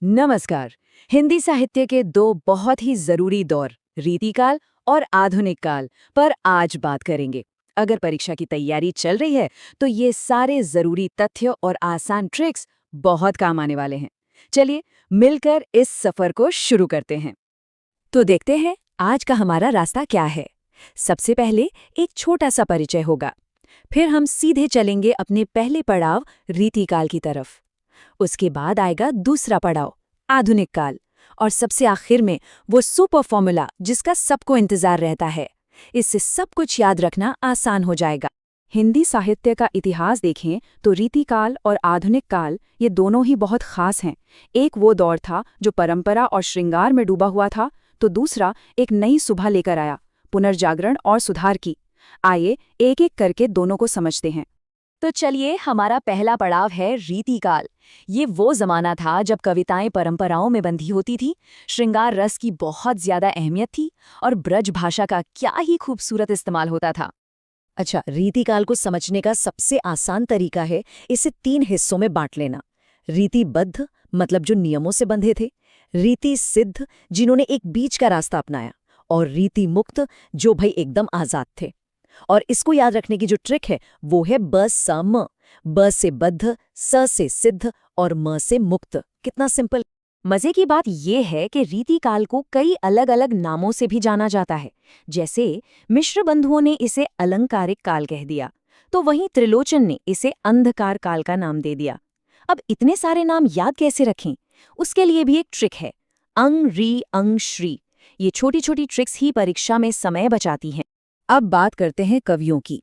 नमस्कार। हिंदी साहित्य के दो बहुत ही जरूरी दौर रीतिकाल और आधुनिक काल पर आज बात करेंगे। अगर परीक्षा की तैयारी चल रही है तो ये सारे जरूरी तथ्य और आसान ट्रिक्स बहुत काम आने वाले हैं। चलिए मिलकर इस सफर को शुरू करते हैं। तो देखते हैं आज का हमारा रास्ता क्या है। सबसे पहले एक छोटा सा परिचय होगा, फिर हम सीधे चलेंगे अपने पहले पड़ाव रीतिकाल की तरफ। उसके बाद आएगा दूसरा पड़ाव आधुनिक काल, और सबसे आखिर में वो सुपर फॉर्मूला जिसका सबको इंतजार रहता है। इससे सब कुछ याद रखना आसान हो जाएगा। हिंदी साहित्य का इतिहास देखें तो रीतिकाल और आधुनिक काल ये दोनों ही बहुत खास हैं। एक वो दौर था जो परंपरा और श्रृंगार में डूबा हुआ था, तो दूसरा एक नई सुबह लेकर आया, पुनर्जागरण और सुधार की। आइए एक एक करके दोनों को समझते हैं। तो चलिए, हमारा पहला पड़ाव है रीतिकाल। ये वो जमाना था जब कविताएं परंपराओं में बंधी होती थी, श्रृंगार रस की बहुत ज्यादा अहमियत थी और ब्रज भाषा का क्या ही खूबसूरत इस्तेमाल होता था। अच्छा, रीतिकाल को समझने का सबसे आसान तरीका है इसे 3 हिस्सों में बांट लेना। रीतिबद्ध मतलब जो नियमों से बंधे थे, रीति सिद्ध जिन्होंने एक बीच का रास्ता अपनाया, और रीति मुक्त जो भाई एकदम आजाद थे। और इसको याद रखने की जो ट्रिक है वो है ब स म। ब से बद्ध, स से सिद्ध और म से मुक्त। कितना सिंपल। मजे की बात यह है कि रीतिकाल को कई अलग अलग नामों से भी जाना जाता है। जैसे मिश्र बंधुओं ने इसे अलंकारिक काल कह दिया, तो वहीं त्रिलोचन ने इसे अंधकार काल का नाम दे दिया। अब इतने सारे नाम याद कैसे रखें? उसके लिए भी एक ट्रिक है, अंग री अंग श्री। ये छोटी छोटी ट्रिक्स ही परीक्षा में समय बचाती हैं। अब बात करते हैं कवियों की।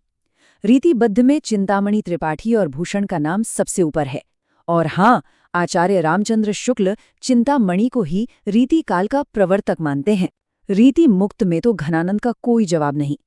रीतिबद्ध में चिंतामणि त्रिपाठी और भूषण का नाम सबसे ऊपर है। और हाँ, आचार्य रामचंद्र शुक्ल चिंतामणि को ही रीतिकाल का प्रवर्तक मानते हैं। रीति मुक्त में तो घनानंद का कोई जवाब नहीं।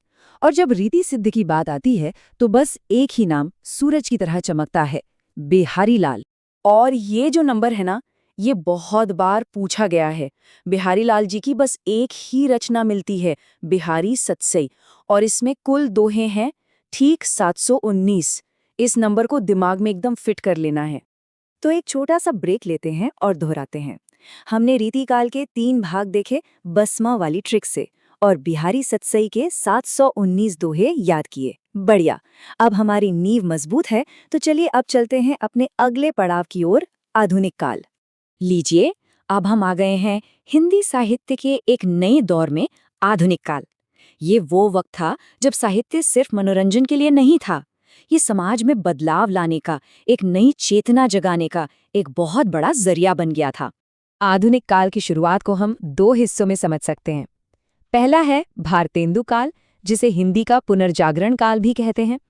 और जब रीति सिद्ध की बात आती है तो बस एक ही नाम सूरज की तरह चमकता है, बिहारी लाल। और ये जो नंबर है ना, ये बहुत बार पूछा गया है। बिहारी लाल जी की बस एक ही रचना मिलती है, बिहारी सतसई, और इसमें कुल दोहे हैं, ठीक 719। इस नंबर को दिमाग में एकदम फिट कर लेना है। तो एक छोटा सा ब्रेक लेते हैं और दोहराते हैं। हमने रीतिकाल के 3 भाग देखे बसमा वाली ट्रिक से, और बिहारी सतसई के 719 दोहे याद किए। बढ़िया, अब हमारी नींव मजबूत है, तो चलिए अब चलते हैं अपने अगले पड़ाव की ओर, आधुनिक काल। लीजिए, अब हम आ गए हैं हिंदी साहित्य के एक नए दौर में, आधुनिक काल। ये वो वक्त था जब साहित्य सिर्फ मनोरंजन के लिए नहीं था, ये समाज में बदलाव लाने का, एक नई चेतना जगाने का एक बहुत बड़ा जरिया बन गया था। आधुनिक काल की शुरुआत को हम 2 हिस्सों में समझ सकते हैं। पहला है भारतेंदु काल, जिसे हिंदी का पुनर्जागरण काल भी कहते हैं,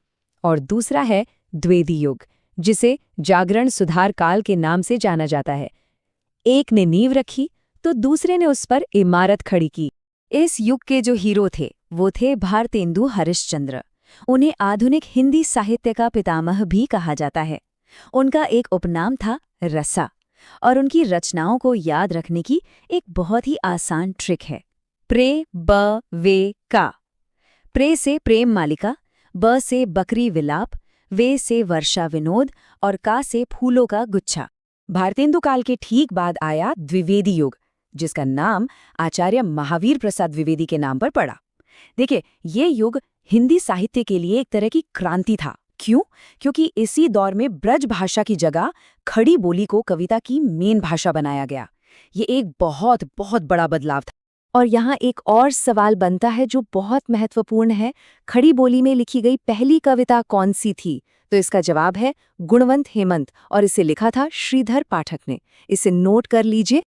और दूसरा है द्विवेदी युग, जिसे जागरण सुधार काल के नाम से जाना जाता है। एक ने नींव रखी तो दूसरे ने उस पर इमारत खड़ी की। इस युग के जो हीरो थे वो थे भारतेंदु हरिश्चंद्र। उन्हें आधुनिक हिंदी साहित्य का पितामह भी कहा जाता है। उनका एक उपनाम था रसा, और उनकी रचनाओं को याद रखने की एक बहुत ही आसान ट्रिक है, प्रे ब वे का। प्रे से प्रेम मालिका, ब से बकरी विलाप, वे से वर्षा विनोद, और का से फूलों का गुच्छा। भारतेंदु काल के ठीक बाद आया द्विवेदी युग, जिसका नाम आचार्य महावीर प्रसाद द्विवेदी के नाम पर पड़ा। देखिए, ये युग हिंदी साहित्य के लिए एक तरह की क्रांति था। क्यों? क्योंकि इसी दौर में ब्रज भाषा की जगह खड़ी बोली को कविता की मेन भाषा बनाया गया। ये एक बहुत बहुत बड़ा बदलाव था। और यहाँ एक और सवाल बनता है जो बहुत महत्वपूर्ण है, खड़ी बोली में लिखी गई पहली कविता कौन सी थी? तो इसका जवाब है गुणवंत हेमंत, और इसे लिखा था श्रीधर पाठक ने। इसे नोट कर लीजिए।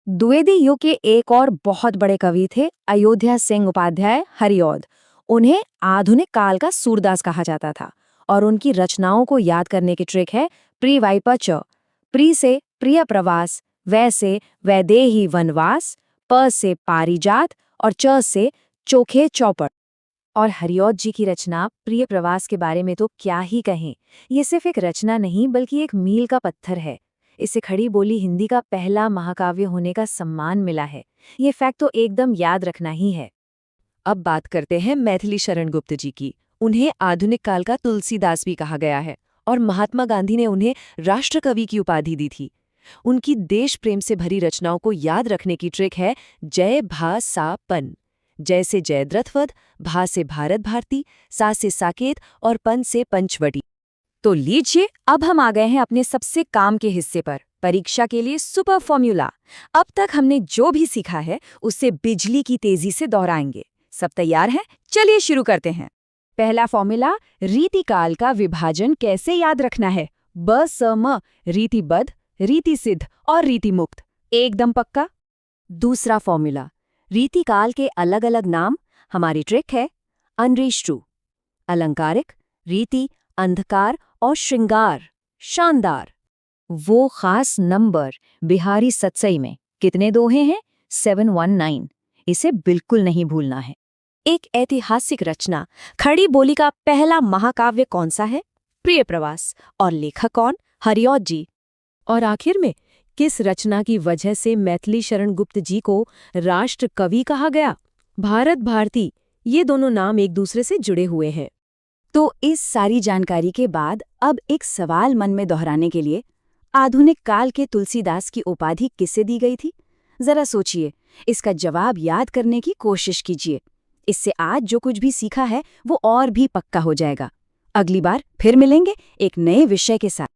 द्विवेदी युग के एक और बहुत बड़े कवि थे अयोध्या सिंह उपाध्याय हरिऔध। उन्हें आधुनिक काल का सूरदास कहा जाता था, और उनकी रचनाओं को याद करने की ट्रिक है प्री वाइपा च। प्री से प्रिय प्रवास, वै से वैदेही वनवास, प से पारिजात, और च से चोखे चौपड़। और हरिऔध जी की रचना प्रिय प्रवास के बारे में तो क्या ही कहें। ये सिर्फ एक रचना नहीं बल्कि एक मील का पत्थर है। इसे खड़ी बोली हिंदी का पहला महाकाव्य होने का सम्मान मिला है। ये फैक्ट तो एकदम याद रखना ही है। अब बात करते हैं मैथिली शरण गुप्त जी की। उन्हें आधुनिक काल का तुलसीदास भी कहा गया है, और महात्मा गांधी ने उन्हें राष्ट्रकवि की उपाधि दी थी। उनकी देश प्रेम से भरी रचनाओं को याद रखने की ट्रिक है जय भा सा पन। जय से जयद्रथवध, भा से भारत भारती, सा से साकेत और पन से पंचवटी। तो लीजिए, अब हम आ गए हैं अपने सबसे काम के हिस्से पर, परीक्षा के लिए सुपर फॉर्मूला। अब तक हमने जो भी सीखा है उसे बिजली की तेजी से दोहराएंगे। सब तैयार हैं? चलिए शुरू करते हैं। पहला फॉर्मूला, रीतिकाल का विभाजन कैसे याद रखना है। ब स म, रीतिबद्ध, रीतिसिद्ध और रीतिमुक्त, एकदम पक्का। दूसरा फॉर्मूला, रीतिकाल के अलग अलग नाम। हमारी ट्रिक है अनरेशटू, अलंकारिक, रीति, अंधकार और श्रृंगार, शानदार। वो खास नंबर बिहारी सतसई में कितने दोहे हैं? 719। इसे बिल्कुल नहीं भूलना है। एक ऐतिहासिक रचना, खड़ी बोली का पहला महाकाव्य कौन सा है? प्रिय प्रवास। और लेखक कौन? हरिऔध जी। और आखिर में, किस रचना की वजह से मैथिली शरण गुप्त जी को राष्ट्र कवि कहा गया? भारत भारती। ये दोनों नाम एक दूसरे से जुड़े हुए हैं। तो इस सारी जानकारी के बाद अब एक सवाल मन में दोहराने के लिए, आधुनिक काल के तुलसीदास की उपाधि किसे दी गई थी? जरा सोचिए, इसका जवाब याद करने की कोशिश कीजिए। इससे आज जो कुछ भी सीखा है वो और भी पक्का हो जाएगा। अगली बार फिर मिलेंगे एक नए विषय के साथ।